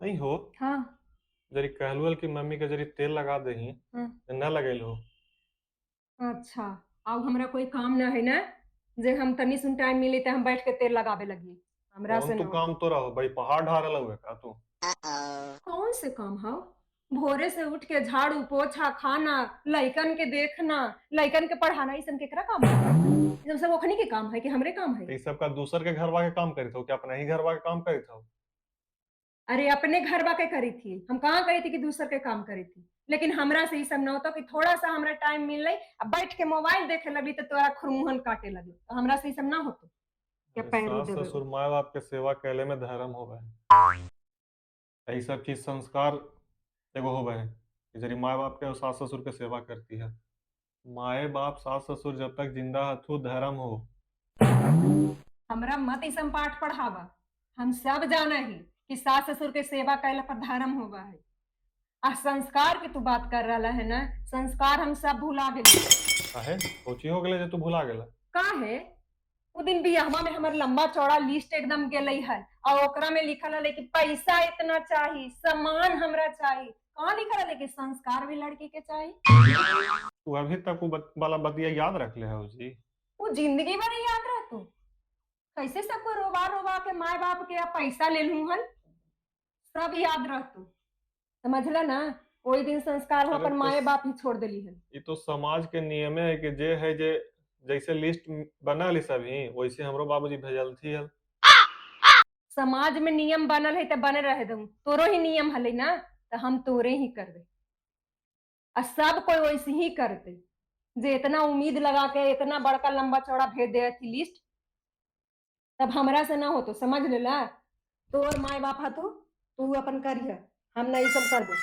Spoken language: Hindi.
नहीं हो। हाँ। जरी कहलुअल की मम्मी के जरी तेल लगा दही हाँ। न लगेल हो। अच्छा। अब हमरा कोई काम ना है ना, जे हम तनी सुन टाइम मिली त हम बैठ के तेल लगावे लगी। हमरा कौन से तू ना काम होतो। तो रहो भाई, पहाड़ ढारल हुए का तू? कौन से काम हो? भोरे से उठ के झाड़ू पोछा खाना, लइकन के देखना, लइकन के पढ़ाना, ई सब केकरा काम है? ई सब ओखनी के काम है कि हमरे काम है? तो सब का दूसर के घरवा के काम करी थो क्या, अपना ही घरवा के काम करी थो? अरे अपने घरवा के करी थी, हम कहाँ कही थी कि दूसर के काम करी थी। लेकिन हमरा से ई सब ना होता कि थोड़ा सा हमरा टाइम मिल रही, अब बैठ के मोबाइल देखे लगी तो तोरा खुरमुहन काटे लगी, तो हमरा से ई सब ना होतो। क्या अरे पैरू सास देवे। ससुर माँ बाप के सेवा कैले में धर्म होवे है। यही सब चीज संस्कार एगो होवे है कि जरी माँ बाप के और सास ससुर के सेवा करती है। माए बाप सास ससुर जब तक जिंदा हथु धर्म हो। हमरा मत ई सब पाठ पढ़ावा। हम सब जाना ही कि सास ससुर के सेवा कैला पर धर्म होगा है। आ संस्कार की तू बात कर रहा है ना, संस्कार हम सब भुला गेली। काहे कोची हो गेले जे तू भुला गेला? का है? वो दिन बियाहवा में हमर लंबा चौड़ा लिस्ट एकदम गेलई है, और ओकरा में लिखल है कि पैसा इतना चाहिए, सामान हमरा चाहिए। कहाँ लिखल है कि संस्कार भी लड़की के चाहिए? तू अभी तक वो वाला बतिया याद रख ले हो जी? वो जिंदगी भर याद रह तू। कैसे सबको रोवा रोवा के माए बाप के पैसा ले लू हन, सब याद रह तू। समझला ना? कोई दिन संस्कार हम अरे अपन तो माए बाप ही छोड़ देली हन। ये तो समाज के नियमे है कि जे है जे जैसे लिस्ट बनल सभी वैसे हमरो बाबूजी भेजलथी है। समाज में नियम बनल है तो बने रहे दू, तोरो ही नियम हले ना, तो हम तोरे ही करबे। आ सब कोई वैसे ही करते, जे इतना उम्मीद लगा के इतना बड़का लंबा चौड़ा भेज दे थी लिस्ट, तब हमरा से ना हो तो समझ लेला। तोर माए बाप हा तू अपन करिह, हम नहीं सब करबो।